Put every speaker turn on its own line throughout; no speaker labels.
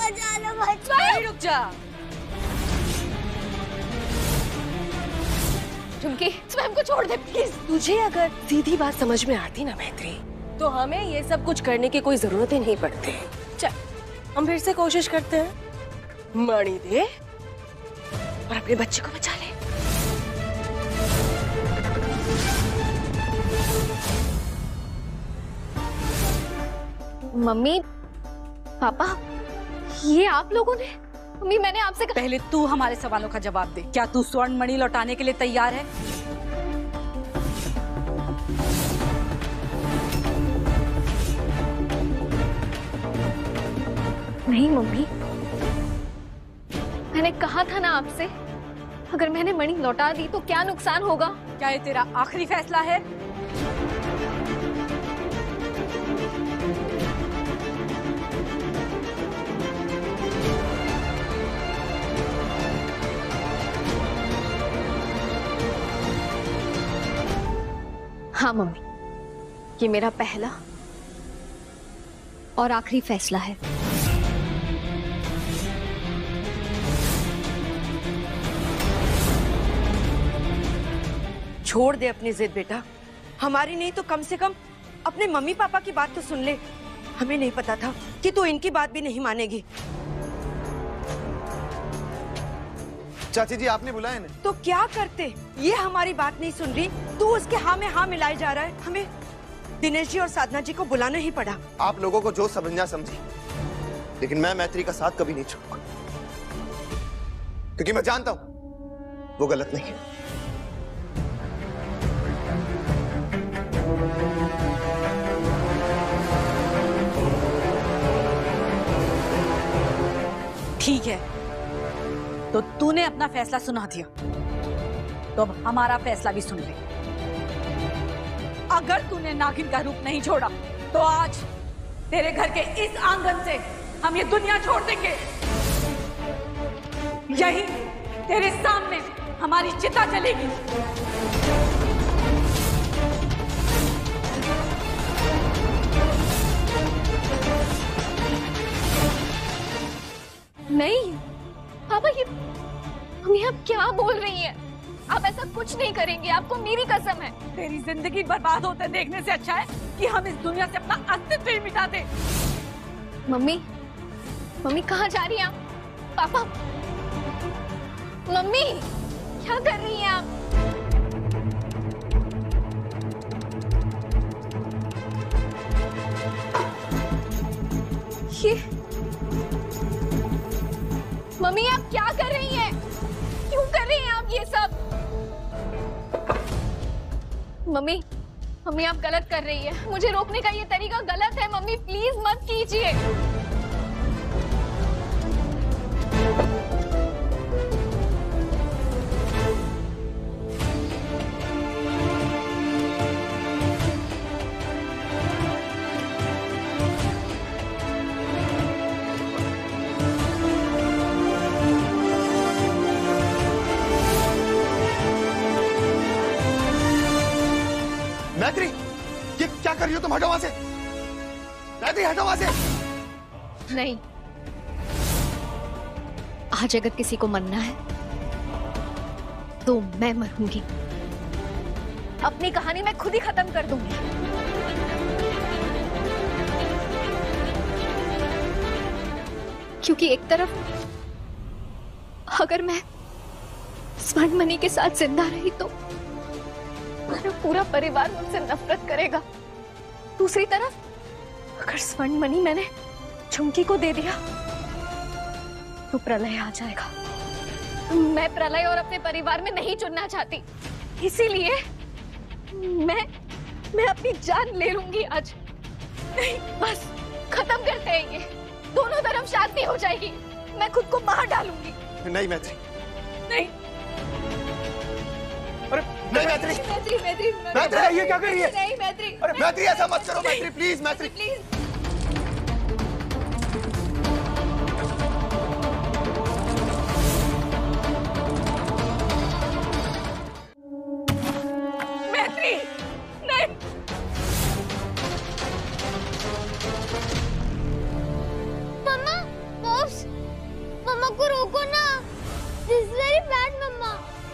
बचा लो, बचा लो।
रुक जा
चुमकी, स्वयं को छोड़ दे प्लीज। तुझे अगर सीधी बात समझ में आती ना मैत्री, तो हमें ये सब कुछ करने की कोई जरूरत ही नहीं पड़ती। चल हम फिर से कोशिश करते हैं। मणि दे और अपने बच्चे को बचा ले।
मम्मी, पापा, ये आप लोगों ने? मम्मी मैंने आपसे
पहले तू हमारे सवालों का जवाब दे। क्या तू स्वर्ण मणि लौटाने के लिए तैयार है?
नहीं मम्मी, मैंने कहा था ना आपसे, अगर मैंने मणि लौटा दी तो क्या नुकसान होगा?
क्या ये तेरा आखिरी फैसला है?
हाँ मम्मी, ये मेरा पहला और आखिरी फैसला है।
छोड़ दे अपनी जिद बेटा, हमारी नहीं तो कम से कम अपने मम्मी पापा की बात तो सुन ले। हमें नहीं पता था कि तू इनकी बात भी नहीं मानेगी।
चाची जी आपने बुलाया ना?
तो क्या करते, ये हमारी बात नहीं सुन रही, तू उसके हाँ में हाँ मिलाई जा रहा है। हमें दिनेश जी और साधना जी को बुलाना ही पड़ा।
आप लोगों को जो समझना समझी, लेकिन मैं मैत्री का साथ कभी नहीं छोड़ूंगा, क्योंकि मैं जानता हूं वो गलत नहीं है।
ठीक है, तो तूने अपना फैसला सुना दिया, तो अब हमारा फैसला भी सुन ले। अगर तूने नागिन का रूप नहीं छोड़ा, तो आज तेरे घर के इस आंगन से हम ये दुनिया छोड़ देंगे। यही तेरे सामने हमारी चिता जलेगी।
नहीं पापा, ये मम्मी आप क्या बोल रही हैं? आप ऐसा कुछ नहीं करेंगे, आपको मेरी कसम है।
तेरी जिंदगी बर्बाद होते देखने से अच्छा है कि हम इस दुनिया से अपना अस्तित्व ही मिटा दें।
मम्मी, मम्मी कहाँ जा रही हैं आप? पापा, मम्मी क्या कर रही हैं आप? ये मम्मी आप क्या कर रही हैं? क्यों कर रही हैं आप ये सब? मम्मी, मम्मी आप गलत कर रही है। मुझे रोकने का ये तरीका गलत है। मम्मी प्लीज मत कीजिए।
मैत्री, ये क्या कर रही हो तुम? हटो वहां से मैत्री, हटो वहां से।
नहीं, आज अगर किसी को मरना है तो मैं मरूंगी। अपनी कहानी मैं खुद ही खत्म कर दूंगी। क्योंकि एक तरफ अगर मैं स्वर्ण मणि के साथ जिंदा रही तो मेरा पूरा परिवार मुझसे नफरत करेगा। दूसरी तरफ अगर स्वर्ण मणि मैंने चुमकी को दे दिया तो प्रलय आ जाएगा। मैं प्रलय और अपने परिवार में नहीं चुनना चाहती, इसीलिए मैं अपनी जान ले लूंगी आज। नहीं, बस खत्म करते हैं ये। दोनों तरफ शांति हो जाएगी। मैं खुद को मार डालूंगी।
नहीं मैत्री,
नहीं,
अरे नहीं मैत्री,
मैत्री मैत्री
मैत्री ये क्या कर रही है?
नहीं मैत्री,
अरे मैत्री ऐसा मत करो मैत्री, प्लीज मैत्री
प्लीज।
मैत्री नहीं।
मम्मा, बॉस रोको रोको ना। दिस इज वेरी बैड मम्मा।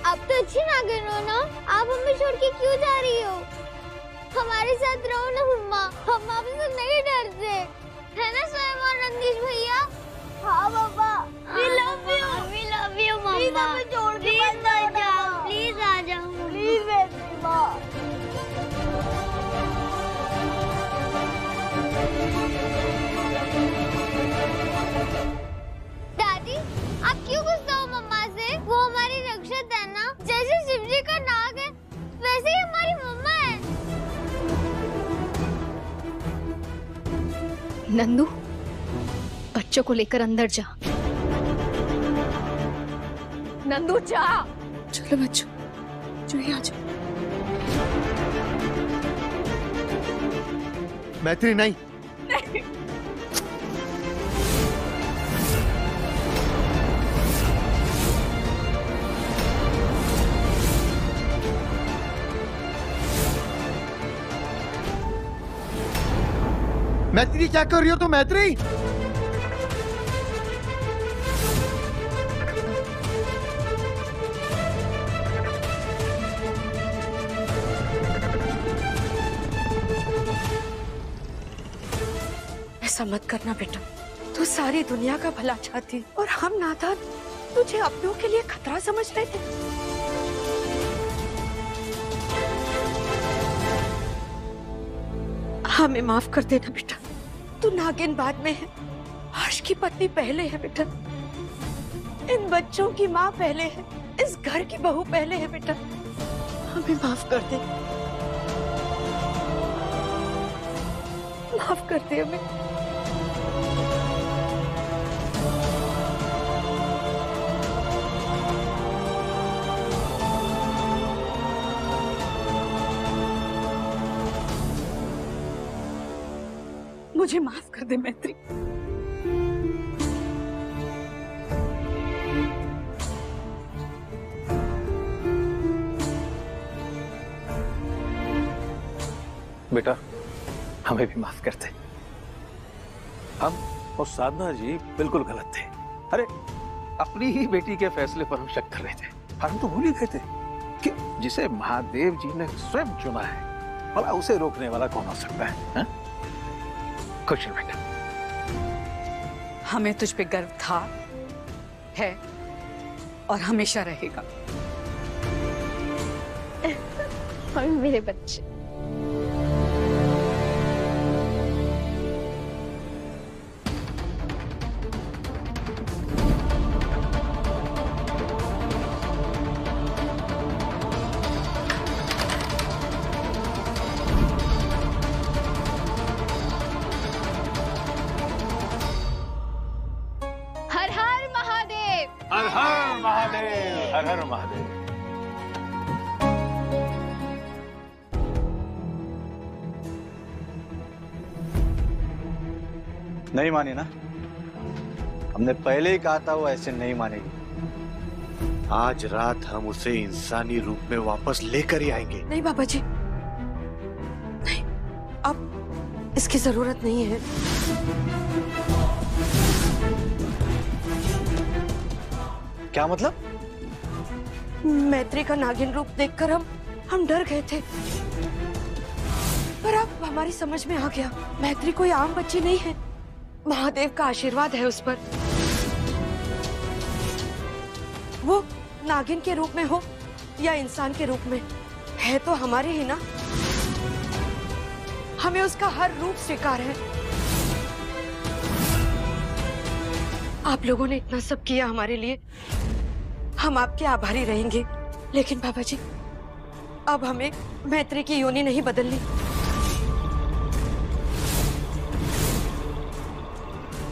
आप तो अच्छी नागिन हो ना, आप हमें छोड़ के क्यों जा रही हो? हमारे साथ रहो ना मम्मा, हम आपसे नहीं डरते, है ना स्वयं और रंगीश भैया? हाँ पापा, we love you मम्मा। प्लीज हमें छोड़ के मत जाओ, प्लीज आ जाओ, प्लीज बेटी माँ। दादी, आप क्यों गुस्सा हो मम्मा से? वो हमारी रक्षक है ना, जैसे शिव जी का नाग है वैसे ही हमारी मम्मा है।
नंदू, बच्चों को लेकर अंदर जा।
नंदू जा।
चलो बच्चों, जूही आ जाओ।
मैत्री नहीं। मैत्री क्या कर रही हो तुम? मैत्री
ऐसा मत करना बेटा, तू सारी दुनिया का भला चाहती और हम नादान तुझे अपनों के लिए खतरा समझ रहे थे। हमें माफ कर देना बेटा, तू नागिन बाद में है, हर्ष की पत्नी पहले है बेटा, इन बच्चों की माँ पहले है, इस घर की बहू पहले है बेटा, हमें माफ कर दे, माफ कर दे हमें।
मुझे माफ कर दे मैत्री।
बेटा, हमें भी माफ कर दे। हम और साधना जी बिल्कुल गलत थे। अरे, अपनी ही बेटी के फैसले पर हम शक कर रहे थे। हम तो भूल ही गए थे कि जिसे महादेव जी ने स्वयं चुना है, भला उसे रोकने वाला कौन हो सकता है? खुश रहो बेटा।
हमें तुझ पे गर्व था, है और हमेशा रहेगा।
और मेरे बच्चे।
हर हर महादेव, हर हर महादेव।
नहीं मानी ना? हमने पहले ही कहा था वो ऐसे नहीं मानेगी।
आज रात हम उसे इंसानी रूप में वापस लेकर ही आएंगे।
नहीं बाबा जी, नहीं, अब इसकी जरूरत नहीं है।
क्या मतलब?
मैत्री का नागिन रूप देखकर हम डर गए थे, पर अब हमारी समझ में आ गया, मैत्री कोई आम बच्ची नहीं है, महादेव का आशीर्वाद है उस पर। वो नागिन के रूप में हो या इंसान के रूप में, है तो हमारे ही ना, हमें उसका हर रूप स्वीकार है। आप लोगों ने इतना सब किया हमारे लिए, हम आपके आभारी रहेंगे, लेकिन बाबा जी अब हमें मैत्री की योनि नहीं बदलनी।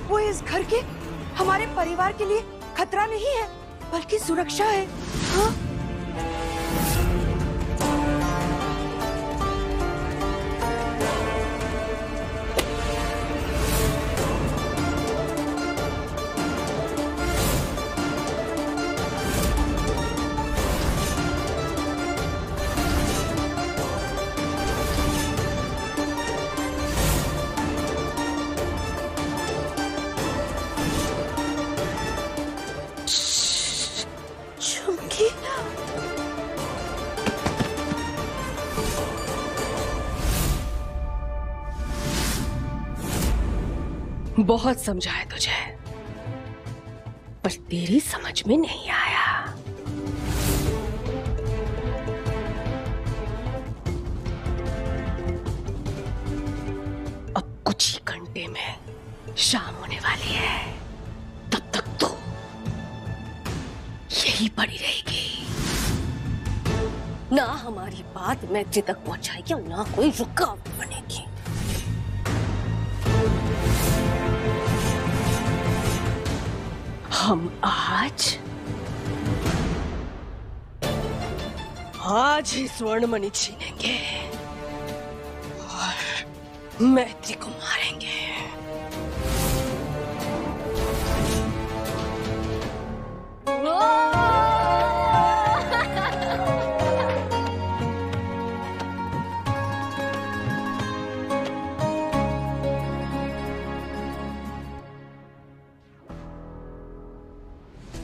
वो इस घर के, हमारे परिवार के लिए खतरा नहीं है, बल्कि सुरक्षा है। हाँ? बहुत समझाया तुझे, पर तेरी समझ में नहीं आया। अब कुछ ही घंटे में शाम होने वाली है, तब तक तो यही पड़ी रहेगी। ना हमारी बात मैत्री तक पहुंचाएगी और ना कोई रुकावट बनेगी। हम आज ही स्वर्णमणि छीनेंगे और मैत्री को मारेंगे।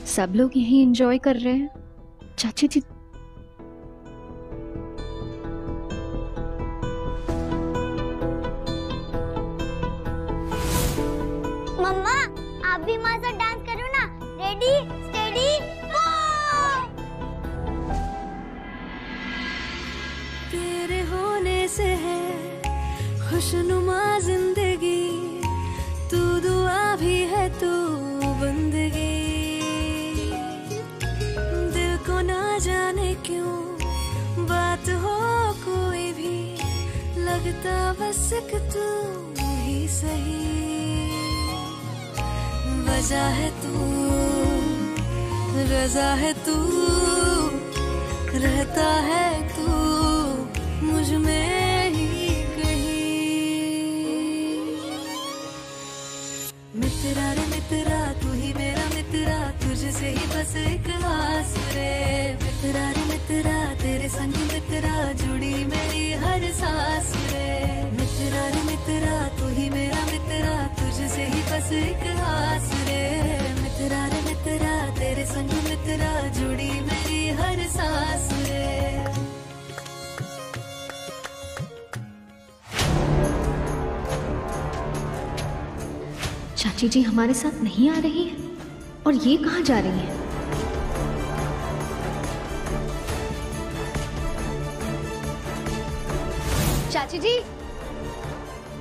सब लोग यही एंजॉय कर रहे हैं। चाची जी
मम्मा आप भी हमारे साथ डांस करो ना। रेडी स्टेडी गो।
तेरे होने से है खुशनुमा जिंदगी, तू दुआ भी है तू बंदगी। दिल को ना जाने क्यों बात हो कोई भी, लगता बस एक तू ही सही। वजह है तू, रजा है तू, रहता है तू मुझ में ही कहीं। मित्रा रे मित्रा तू ही मेरा मित्रा, तुझसे ही बस एक आस रे। मित्रा रे मित्रा तेरे संग मित्रा, जुड़ी मेरी हर सांस रे। मित्रा रे मित्रा तू ही मेरा मित्रा, तुझसे ही बस एक आस रे। मित्रा रे मित्रा तेरे संग मित्रा, जुड़ी मेरी हर सांस रे।
चाची जी हमारे साथ नहीं आ रही है, और ये कहाँ जा रही है? चाची जी,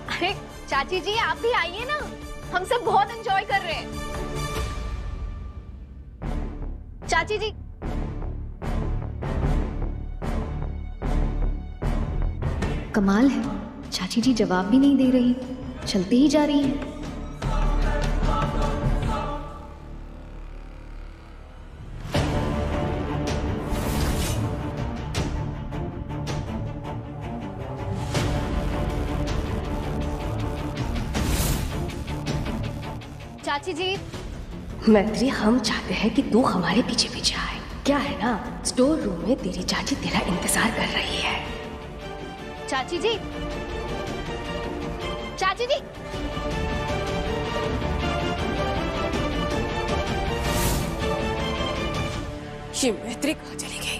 अरे चाची जी आप भी आइए ना, हम सब बहुत एंजॉय कर रहे हैं। चाची जी कमाल है, चाची जी जवाब भी नहीं दे रही, चलते ही जा रही है। चाची जी
मैत्री, हम चाहते हैं कि तू हमारे पीछे पीछे आए। क्या है ना, स्टोर रूम में तेरी चाची तेरा इंतजार कर रही है।
चाची जी, चाची जी
ये मैत्री कहाँ चली गई?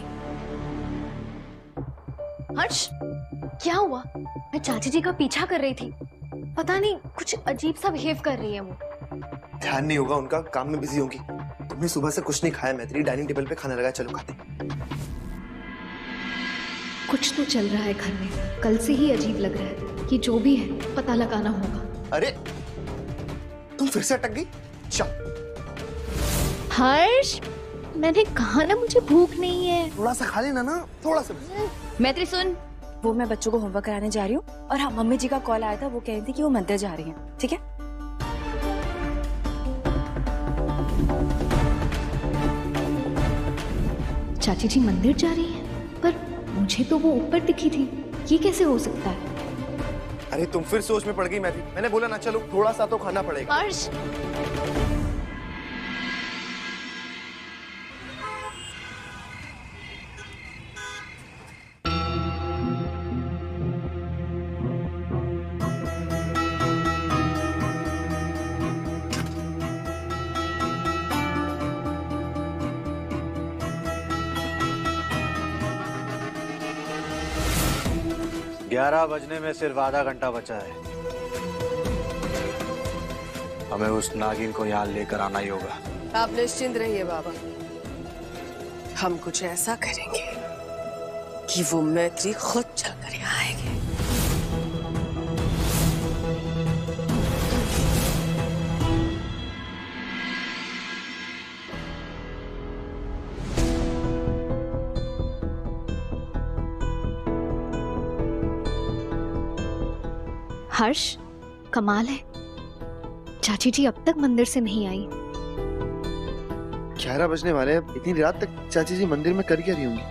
हर्ष क्या हुआ? मैं चाची जी का पीछा कर रही थी, पता नहीं कुछ अजीब सा बिहेव कर रही है वो।
ध्यान नहीं होगा उनका, काम में बिजी होंगी। तुमने सुबह से कुछ नहीं खाया मैत्री, डाइनिंग टेबल पे खाना लगा, चलो खाते।
कुछ तो चल रहा है घर में, कल से ही अजीब लग रहा है कि जो भी है पता लगाना होगा।
अरे तुम फिर से अटक गई। चल
हर्ष, मैंने कहा ना मुझे भूख नहीं है।
थोड़ा सा खा लेना ना, थोड़ा सा।
मैत्री सुन, वो मैं बच्चों को होमवर्क कराने जा रही हूँ, और हाँ मम्मी जी का कॉल आया था, वो कह रही थी कि वो मंदिर जा रही हैं, ठीक है?
चाची जी मंदिर जा रही है, पर मुझे तो वो ऊपर दिखी थी, ये कैसे हो सकता है?
अरे तुम फिर सोच में पड़ गई मैत्री, मैंने बोला ना चलो, थोड़ा सा तो खाना पड़ेगा।
हर्ष
ग्यारह बजने में सिर्फ आधा घंटा बचा है। हमें उस नागिन को यहाँ लेकर आना ही होगा।
आप निश्चिंत रहिए बाबा, हम कुछ ऐसा करेंगे कि वो मैत्री खुद चलकर यहाँ आएंगे।
हर्ष, कमाल है, चाची जी अब तक मंदिर से नहीं आई।
11 बजने वाले हैं, इतनी रात तक चाची जी मंदिर में कर क्या रही होंगी?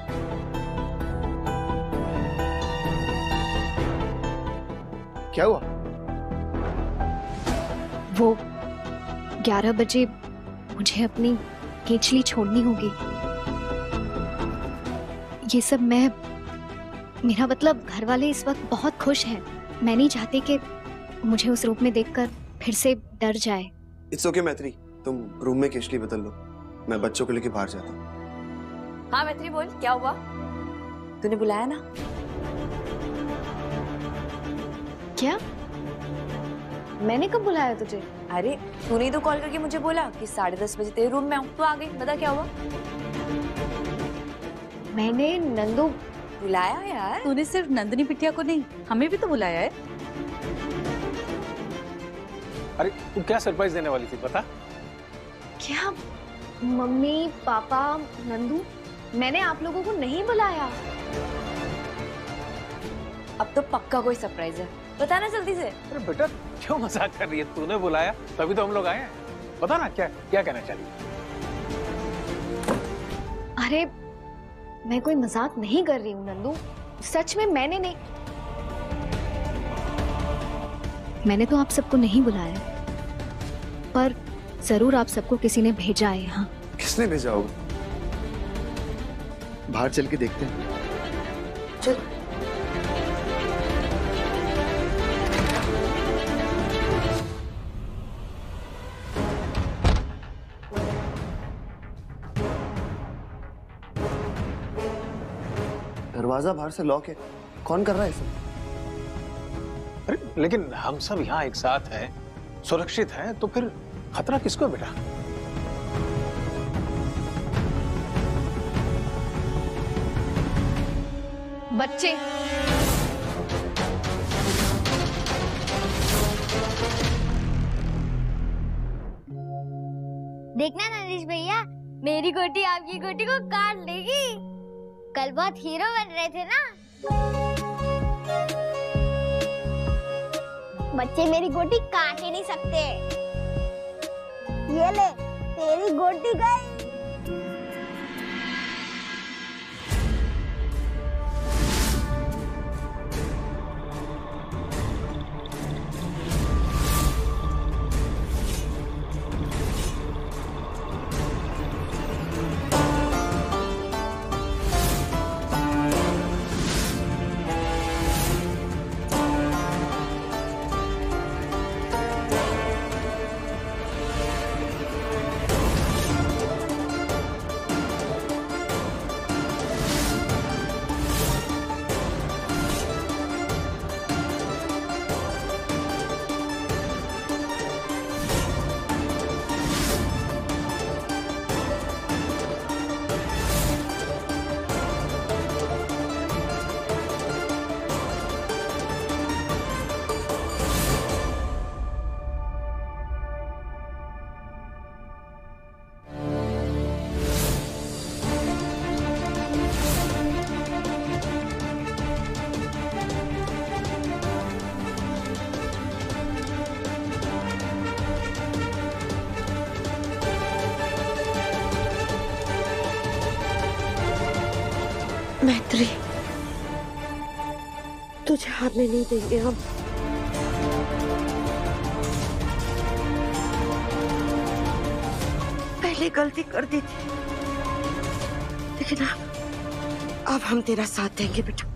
क्या हुआ?
वो 11 बजे मुझे अपनी केचली छोड़नी होगी। ये सब मेरा मतलब घर वाले इस वक्त बहुत खुश हैं। मैं नहीं चाहती कि मुझे उस रूप में देखकर फिर से डर जाए।
इट्स ओके मैत्री, तुम रूम में केशली बदल लो, मैं बच्चों को लेके बाहर जाता हूँ।
हाँ मैत्री बोल, क्या हुआ? तूने बुलाया ना?
क्या? मैंने कब बुलाया तुझे?
अरे तूने ही तो कॉल करके मुझे बोला कि 10:30 बजे तेरे रूम में आऊँ, तो आ गई। बता क्या हुआ?
मैंने नंदू
बुलाया यार।
तूने सिर्फ नंदिनी बिटिया को नहीं, हमें भी तो बुलाया है।
अरे तू क्या सरप्राइज देने वाली थी बता?
क्या? मम्मी, पापा, नंदू, मैंने आप लोगों को नहीं बुलाया।
अब तो पक्का कोई सरप्राइज है, बताना जल्दी से।
अरे बेटा क्यों मजाक कर रही है? तूने बुलाया तभी तो हम लोग आए हैं। बता ना क्या क्या कहना चाहती है?
अरे मैं कोई मजाक नहीं कर रही हूँ नंदू, सच में मैंने नहीं। मैंने तो आप सबको नहीं बुलाया, पर जरूर आप सबको किसी ने भेजा है यहाँ।
किसने भेजा होगा? बाहर चल के देखते हैं।
चल।
दरवाजा बाहर से लॉक है, कौन कर रहा है इसे?
अरे लेकिन हम सब यहाँ एक साथ हैं, सुरक्षित हैं, तो फिर खतरा किसको है बेटा?
बच्चे,
देखना नरेश भैया, मेरी गोटी आपकी गोटी को काट लेगी। कल बहुत हीरो बन रहे थे ना। बच्चे मेरी गोटी काट ही नहीं सकते। ये ले, तेरी गोटी गई।
मैत्री, तुझे हारने नहीं देंगे हम। पहले गलती कर दी थी, लेकिन अब हम तेरा साथ देंगे बेटा।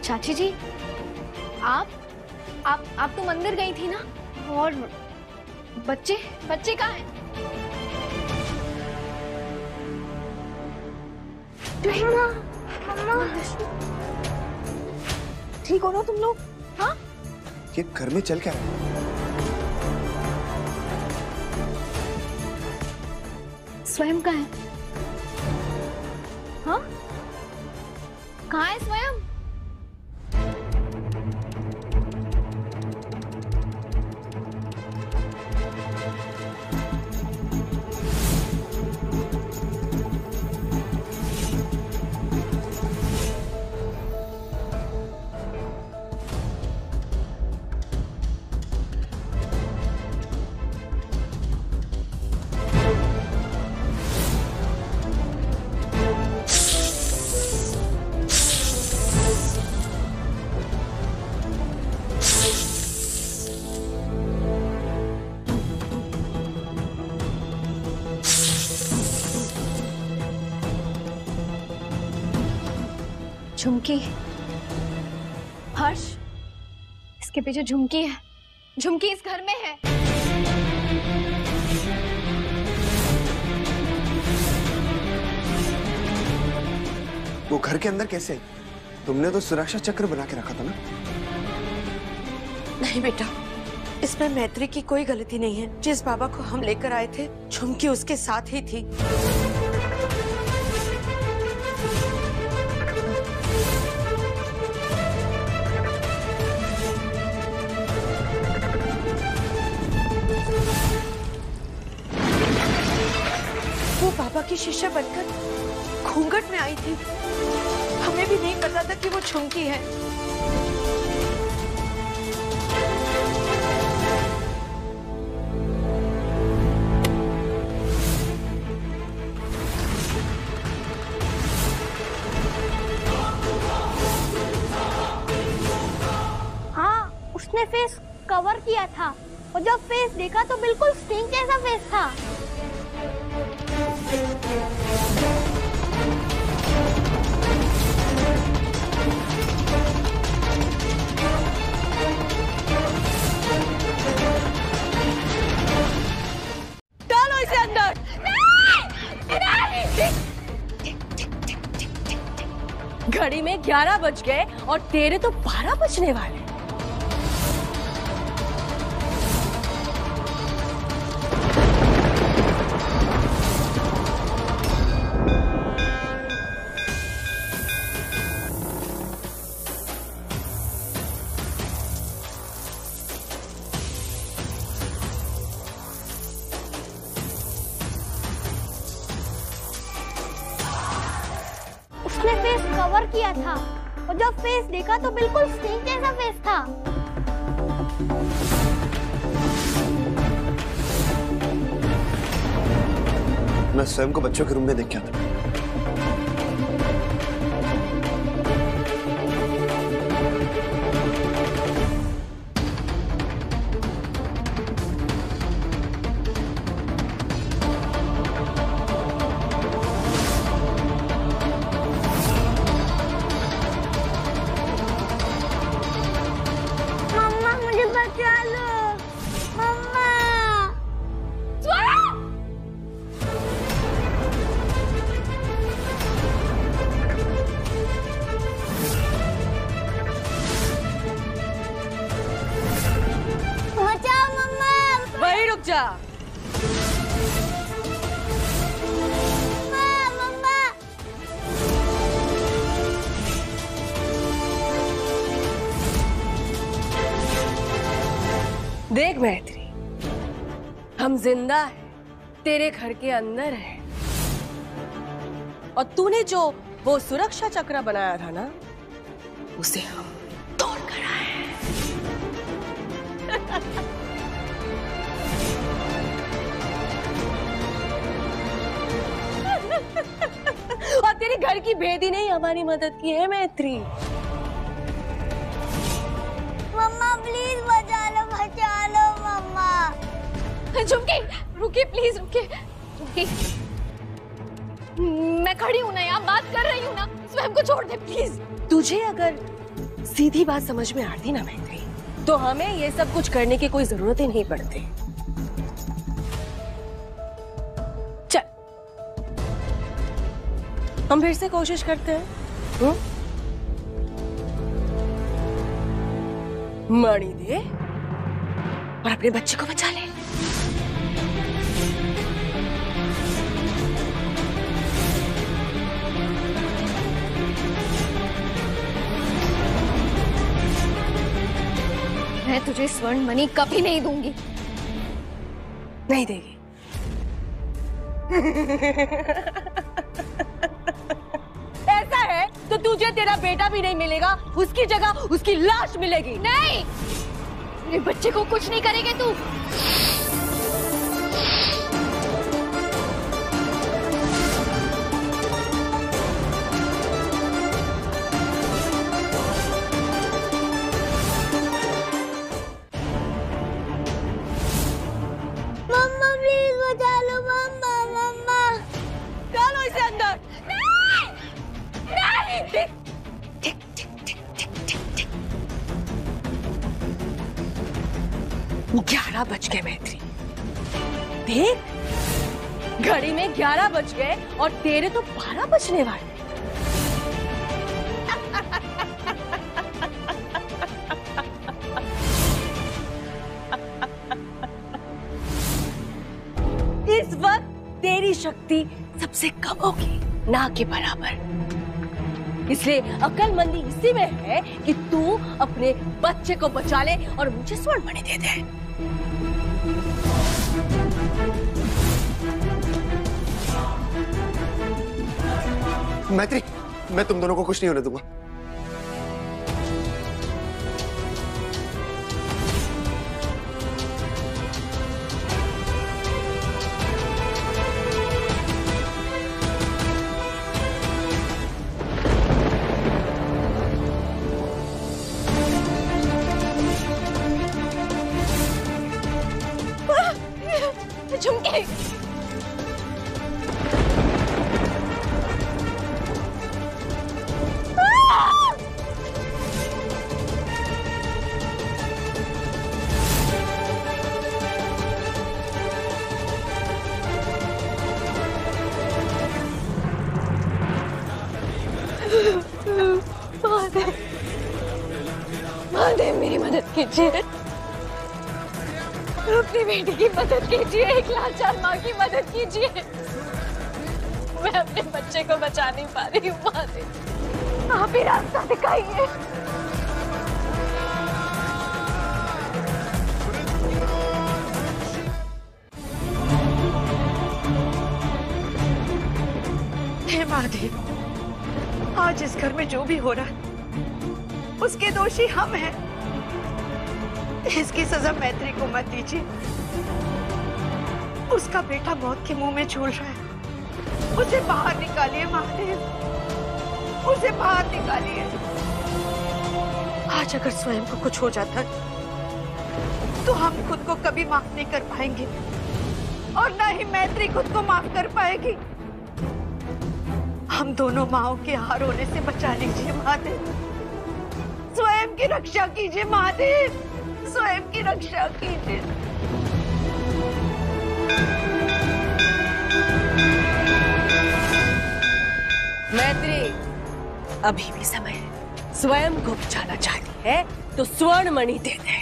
चाची जी, आप तो मंदिर गई थी ना, और बच्चे कहाँ हैं?
मम्मा,
ठीक हो ना तुम लोग?
हाँ,
ये घर में चल क्या रहा है?
स्वयं कहाँ है? हाँ, कहाँ है स्वयं? झुमकी, हर्ष, इसके पीछे झुमकी है। झुमकी इस घर में है।
वो घर के अंदर कैसे? तुमने तो सुरक्षा चक्र बना के रखा था ना?
नहीं बेटा, इसमें मैत्री की कोई गलती नहीं है। जिस बाबा को हम लेकर आए थे, झुमकी उसके साथ ही थी। वो बाबा की शिष्या बनकर घूंघट में आई थी। हमें भी नहीं पता था कि वो झुमकी है।
हाँ, उसने फेस कवर किया था और जब फेस देखा तो बिल्कुल स्टिंग जैसा फेस था।
डालो इसे अंदर। घड़ी में 11 बज गए और तेरे तो 12 बजने वाले।
उसने फेस कवर किया था और जब फेस देखा तो बिल्कुल स्टिंग जैसा फेस था।
मैं स्वयं को बच्चों के रूम में देख के आता।
मम्मा, मुझे बचा लो। मम्मा, बचाओ मम्मा।
वहीं रुक जा।
मम्मा,
देख मैत्री, हम जिंदा हैं, तेरे घर के अंदर है। और तूने जो वो सुरक्षा चक्र बनाया था ना, उसे हम तोड़ कर आए हैं। और तेरे घर की भेदी ने ही हमारी मदद की है मैत्री।
मम्मा प्लीज बचा लो मम्मा।
झुमकी, रुकिए प्लीज, रुकिए। झुमकी, मैं खड़ी हूं ना, यहाँ बात कर रही हूँ ना। स्वयं को छोड़ दे प्लीज।
तुझे अगर सीधी बात समझ में आती ना मैत्री, तो हमें ये सब कुछ करने की कोई जरूरत ही नहीं पड़ती। चल हम फिर से कोशिश करते हैं। मणि दे और अपने बच्चे को बचा ले।
मैं तुझे स्वर्ण मणि कभी नहीं दूंगी।
नहीं देगी। ऐसा है तो तुझे तेरा बेटा भी नहीं मिलेगा, उसकी जगह उसकी लाश मिलेगी।
नहीं, मेरे बच्चे को कुछ नहीं करेगी तू।
मम्मा प्लीज बचा लो, मम्मा मम्मा।
डालो इसे अंदर।
नहीं, नहीं।
टिक टिक टिक टिक टिक टिक। 11 बज गए मैत्री। देख घड़ी में 11 बज गए और तेरे तो 12 बजने वाले। इस वक्त तेरी शक्ति सबसे कम होगी, ना के बराबर। इसलिए अक्लमंदी इसी में है कि तू अपने बच्चे को बचा ले और मुझे स्वर्ण मणि दे दे।
मैत्री, मैं तुम दोनों को कुछ नहीं होने दूंगा।
झुमके। महादेव मेरी मदद कीजिए, अपनी बेटी की मदद कीजिए, एक लाचार माँ की मदद कीजिए। मैं अपने बच्चे को बचा नहीं पा रही हूँ महादेव, आप ही रास्ता दिखाइए।
हे महादेव, आज इस घर में जो भी हो रहा है उसके दोषी हम हैं। इसकी सजा मैत्री को मत दीजिए। उसका बेटा मौत के मुंह में झूल रहा है, उसे बाहर निकालिए महादेव, उसे बाहर निकालिए। आज अगर स्वयं को कुछ हो जाता है तो हम खुद को कभी माफ नहीं कर पाएंगे और ना ही मैत्री खुद को माफ कर पाएगी। हम दोनों माओं के हार होने से बचा लीजिए महादेव, स्वयं की रक्षा कीजिए महादेव, स्वयं की रक्षा कीजिए।
मैत्री, अभी भी समय है। स्वयं को बचाना चाहती है तो स्वर्ण मणि दे दे।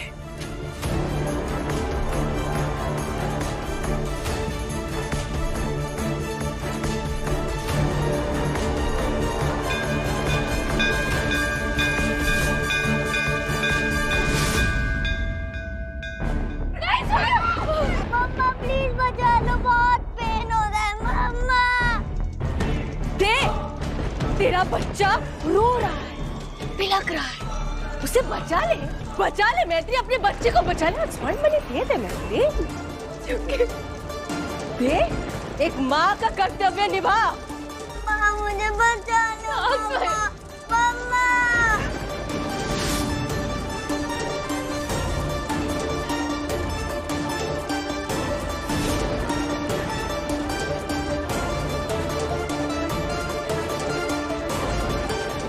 मम्मा प्लीज बचा लो, बहुत पेन हो रहा है मम्मा।
देख तेरा बच्चा रो रहा है, बिलख रहा है, उसे बचा ले मैत्री, अपने बच्चे को बचा ले और स्वर्ण मणि दे दे मैत्री। दे, एक माँ का कर्तव्य निभा।
माँ मुझे बचा लो मम्मा, मम्मा।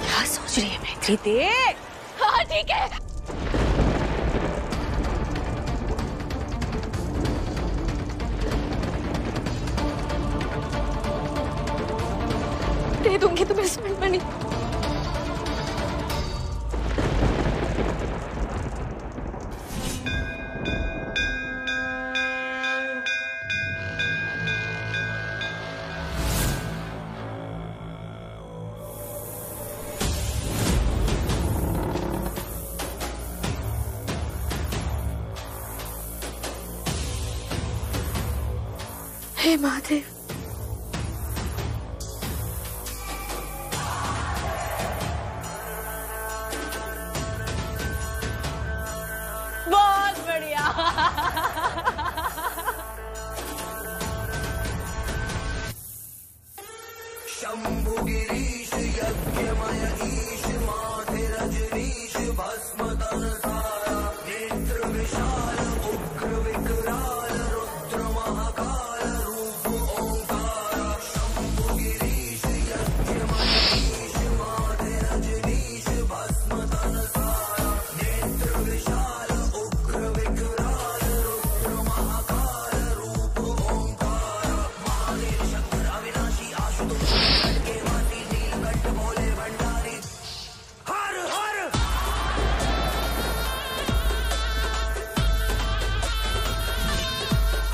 क्या सोच रही है मैत्री? देख ठीक है।
दे दूंगी तुम्हें स्वर्ण मणि। हे महादेव,
बहुत बढ़िया।
शंभु गिरीश यज्ञमय ईश माथे रजनीश भस्म तन सारा नेत्र विशाल उग्र विकराल रुद्र महाकाल रूप ओंकारा। शंभु गिरीश यज्ञमय ईश माथे रजनीश भस्म तन सारा नेत्र विशाल उग्र विकराल रुद्र महाकाल रूप ओंकारा। महादेव शंकर अविनाशी आशुतोष के वासी नीलकंठ भोले भंडारी। हर हर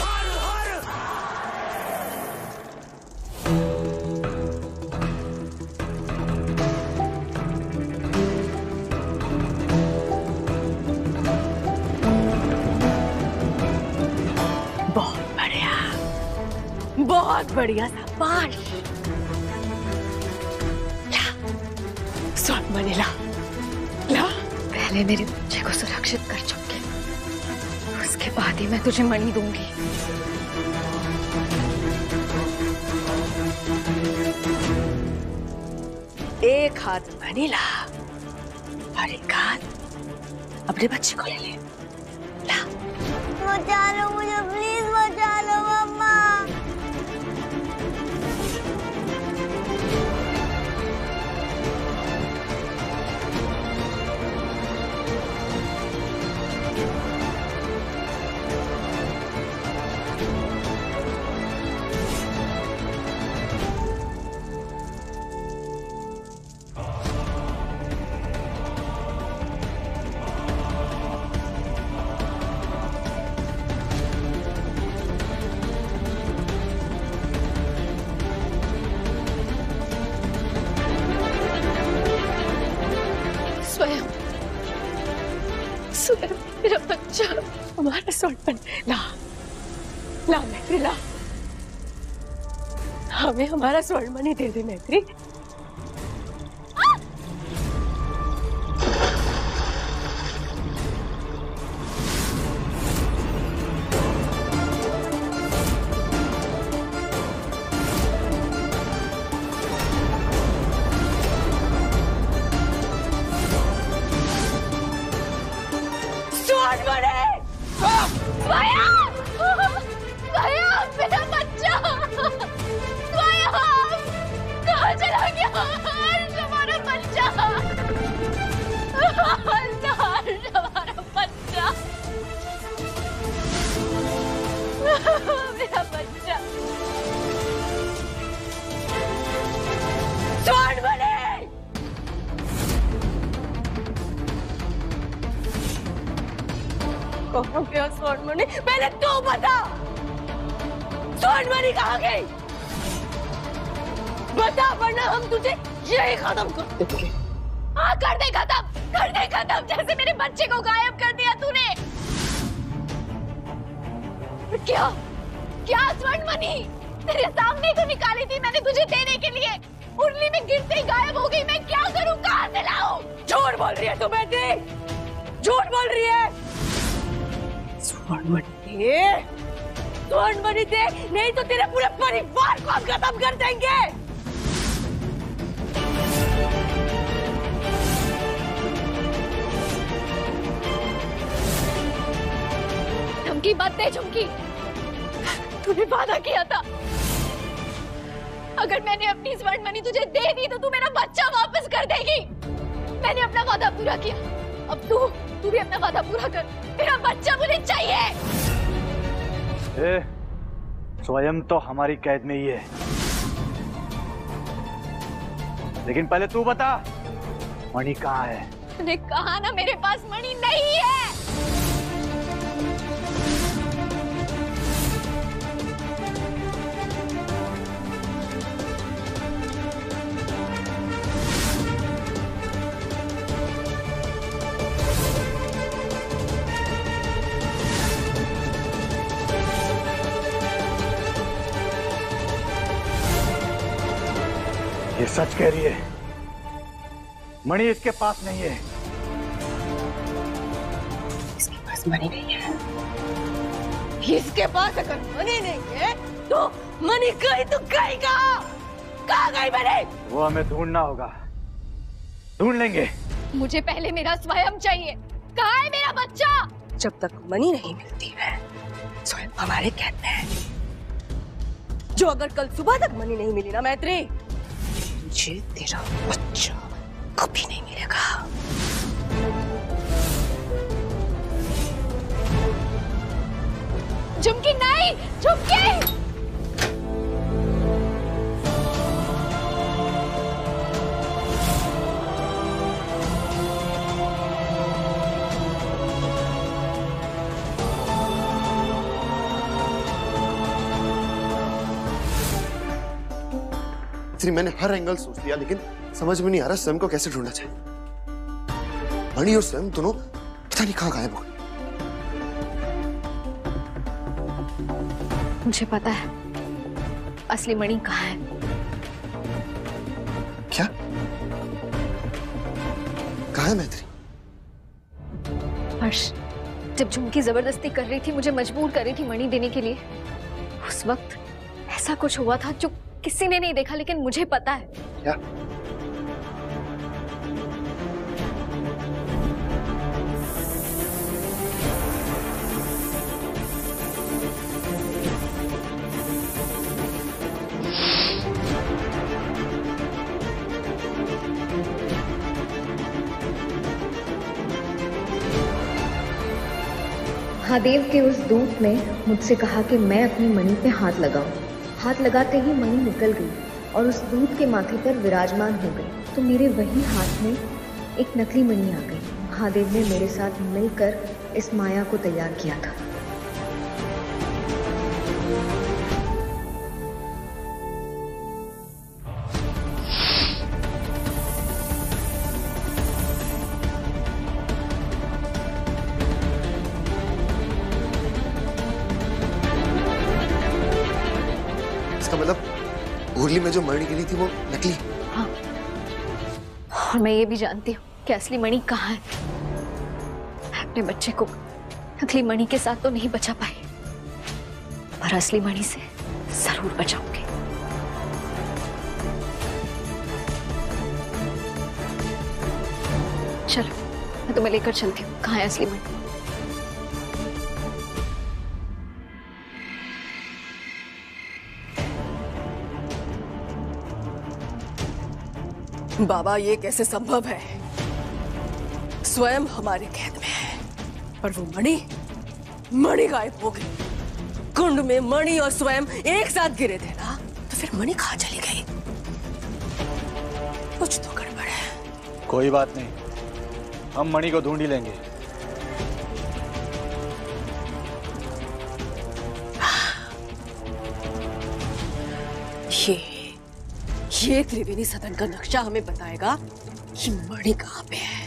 हर हर।
बहुत बढ़िया, बहुत बढ़िया, शाबाश। ला, स्वर्ण मणि ला, ला।
पहले मेरे बच्चे को सुरक्षित कर चुके, उसके बाद ही मैं तुझे मणि दूंगी।
एक हाथ मणि ला और एक हाथ अपने बच्चे को ले ले। ला।
बचा लो मुझे, प्लीज बचा लो मम्मा।
स्वयं स्वयं मेरा बच्चा,
हमारा स्वर्ण मणि ला, ला मैत्री ला। हमें हमारा स्वर्ण मणि दे दे मैत्री।
मेरा बच्चा कहाँ चला गया? हमारा बच्चा, हमारा बच्चा, मेरा बच्चा। स्वर्ण मणि,
कहाँ गया स्वर्ण मणि? पहले तू बता, स्वर्ण मणि कहाँ गई? बता, वरना हम तुझे यही खत्म कर देंगे।
हाँ, कर दे खत्म, जैसे मेरे बच्चे को गायब कर दिया तूने। क्या क्या स्वर्ण मणि तेरे सामने तो निकाली थी मैंने तुझे देने के लिए, उर्ली में गिरते ही गायब हो गई। मैं क्या करूं, कहाँ से लाऊं?
झूठ बोल रही है तू बेटी, झूठ बोल रही है। स्वर्ण मणि दे, नहीं तो तेरे पूरे परिवार को हम खत्म कर देंगे।
धमकी मत दे झुमकी, तूने वादा किया था अगर मैंने अपनी स्वर्ण मणि तुझे दे दी तो तू मेरा बच्चा वापस कर देगी। मैंने अपना वादा पूरा किया, अब तू भी अपना वादा पूरा कर, मेरा बच्चा मुझे चाहिए।
स्वयं तो हमारी कैद में ही है, लेकिन पहले तू बता मणि कहाँ है?
मैंने कहा ना मेरे पास मणि नहीं है।
ये सच कह रही है, मणि इसके पास नहीं है।
इसके पास मणि नहीं है। इसके पास अगर मणि नहीं है तो मणि गई तो गई कहाँ गई मणि?
वो हमें ढूंढना होगा, ढूंढ लेंगे।
मुझे पहले मेरा स्वयं चाहिए। कहाँ है मेरा बच्चा?
जब तक मणि नहीं मिलती है स्वयं हमारे कैद में है। जो अगर कल सुबह तक मणि नहीं मिली ना मैत्री, मुझे तेरा बच्चा कभी नहीं मिलेगा।
झुमकी नहीं, झुमकी।
मैंने हर एंगल सोच लिया, लेकिन समझ में नहीं आ रहा स्वयं को कैसे ढूंढना चाहिए। मणि और स्वयं दोनों पता नहीं कहाँ गायब हो गए।
मुझे पता है असली मणि कहाँ है।
क्या? कहाँ है मैत्री?
हर्ष, जब झुमकी जबरदस्ती कर रही थी, मुझे मजबूर कर रही थी मणि देने के लिए, उस वक्त ऐसा कुछ हुआ था जो किसी ने नहीं देखा, लेकिन मुझे पता है।
क्या?
महादेव के उस दूत ने मुझसे कहा कि मैं अपनी मणि पे हाथ लगाऊं। हाथ लगाते ही मणि निकल गई और उस दूत के माथे पर विराजमान हो गई। तो मेरे वही हाथ में एक नकली मणि आ गई। महादेव ने मेरे साथ मिलकर इस माया को तैयार किया था।
मुरली में जो मणि गिरी थी वो नकली।
हाँ, और मैं ये भी जानती हूँ कि असली मणि कहाँ है। मैं अपने बच्चे को नकली मणि के साथ तो नहीं बचा पाई, पर असली मणि से जरूर बचाऊंगी। चलो, मैं तुम्हें लेकर चलती हूँ। कहाँ है असली मणि?
बाबा, ये कैसे संभव है? स्वयं हमारे कैद में है, पर वो मणि गायब हो गई। कुंड में मणि और स्वयं एक साथ गिरे थे ना, तो फिर मणि कहाँ चली गई? कुछ तो गड़बड़ है।
कोई बात नहीं, हम मणि को ढूंढ ही लेंगे।
ये त्रिवेणी सदन का नक्शा हमें बताएगा कि मणि कहाँ पे है।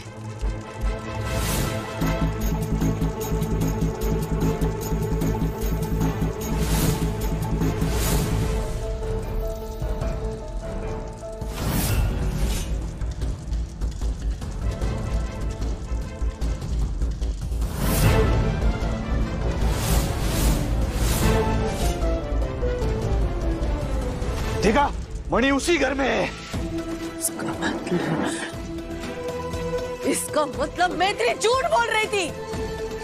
देखा, मणि उसी घर में है।
इसका मतलब मैत्री झूठ बोल रही थी।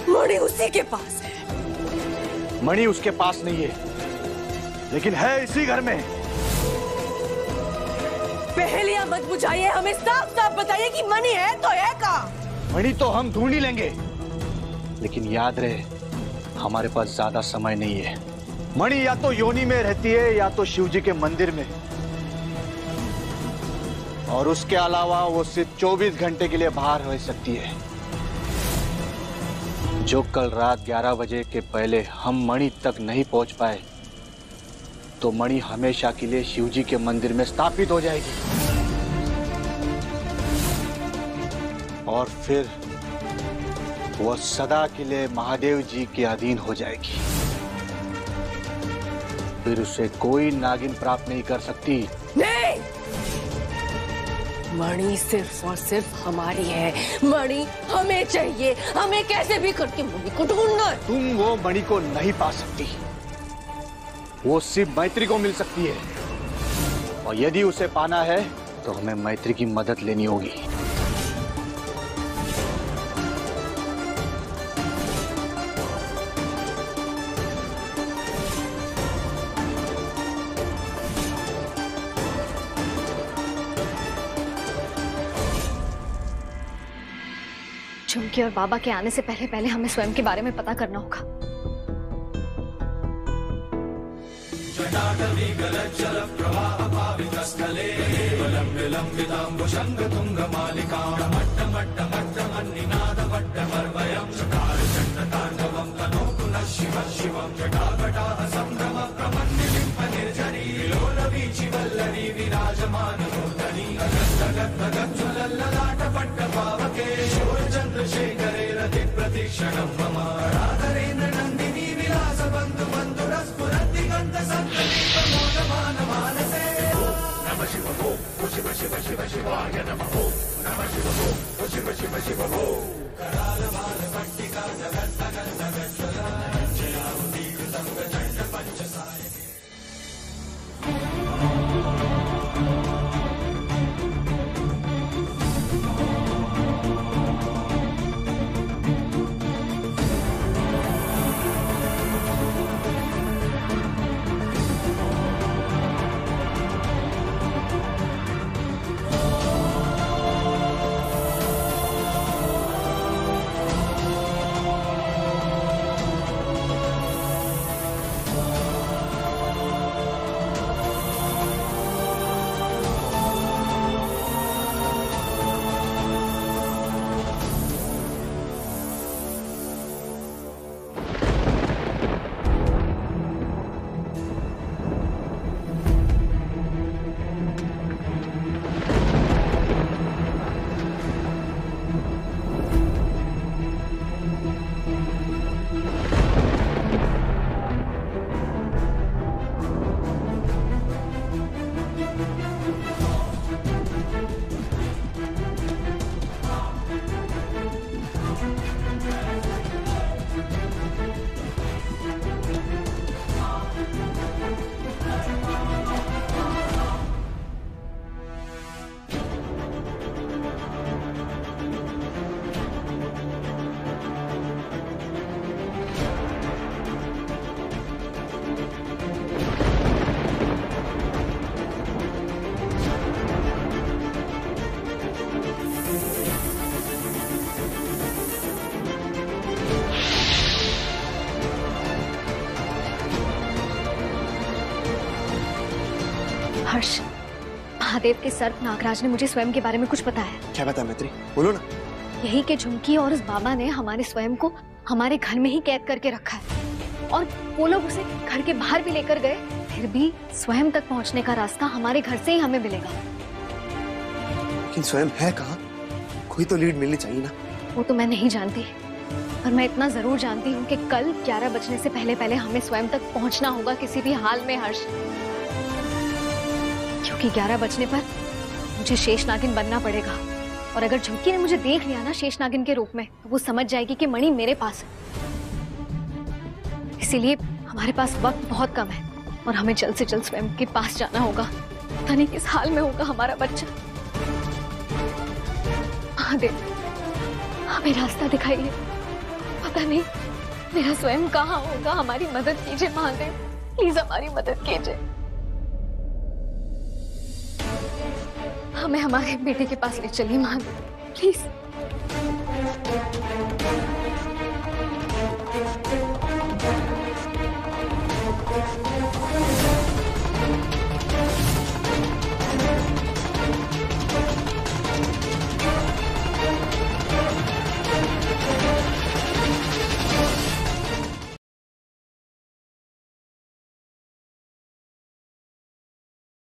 मणि उसी के पास है।
मणि उसके पास नहीं है, लेकिन है इसी घर में।
पहेलियां मत बुझाइए, हमें साफ साफ बताइए कि मणि है तो है कहाँ।
मणि तो हम ढूंढ ही लेंगे, लेकिन याद रहे हमारे पास ज्यादा समय नहीं है। मणि या तो योनि में रहती है या तो शिवजी के मंदिर में, और उसके अलावा वो सिर्फ 24 घंटे के लिए बाहर रह सकती है। जो कल रात 11 बजे के पहले हम मणि तक नहीं पहुंच पाए तो मणि हमेशा के लिए शिवजी के मंदिर में स्थापित हो जाएगी, और फिर वह सदा के लिए महादेव जी के अधीन हो जाएगी। फिर उसे कोई नागिन प्राप्त नहीं कर सकती।
नहीं, मणि सिर्फ और सिर्फ हमारी है। मणि हमें चाहिए, हमें कैसे भी करके मणि को ढूंढना है।
तुम वो मणि को नहीं पा सकती, वो सिर्फ मैत्री को मिल सकती है, और यदि उसे पाना है तो हमें मैत्री की मदद लेनी होगी।
झुमकी और बाबा के आने से पहले पहले हमें स्वयं के बारे में पता करना होगा। हर्ष, महादेव के सर्प नागराज ने मुझे स्वयं के बारे में कुछ बताया।
क्या बताया मैत्री, बोलो ना।
यही कि झुमकी और उस बाबा ने हमारे स्वयं को हमारे घर में ही कैद करके रखा है, और वो लोग उसे घर के बाहर भी लेकर गए, फिर भी स्वयं तक पहुंचने का रास्ता हमारे घर से ही हमें मिलेगा।
लेकिन स्वयं है कहाँ? कोई तो लीड मिलनी चाहिए ना।
वो तो मैं नहीं जानती, पर मैं इतना जरूर जानती हूँ कि कल 11 बजने से पहले पहले हमें स्वयं तक पहुंचना होगा किसी भी हाल में हर्ष, क्योंकि 11 बजने पर मुझे शेष नागिन बनना पड़ेगा, और अगर झुमकी ने मुझे देख लिया ना शेष नागिन के रूप में, तो वो समझ जाएगी कि मणि मेरे पास है। इसीलिए हमारे पास वक्त बहुत कम है और हमें जल्द से जल्द स्वयं के पास जाना होगा। पता नहीं किस हाल में होगा हमारा बच्चा। महादेव, हमें रास्ता दिखाइए। पता नहीं मेरा स्वयं कहाँ होगा, हमारी मदद कीजिए महादेव, प्लीज हमारी मदद कीजिए। हमें हमारे बेटे के पास ले चलिए महादेव, प्लीज।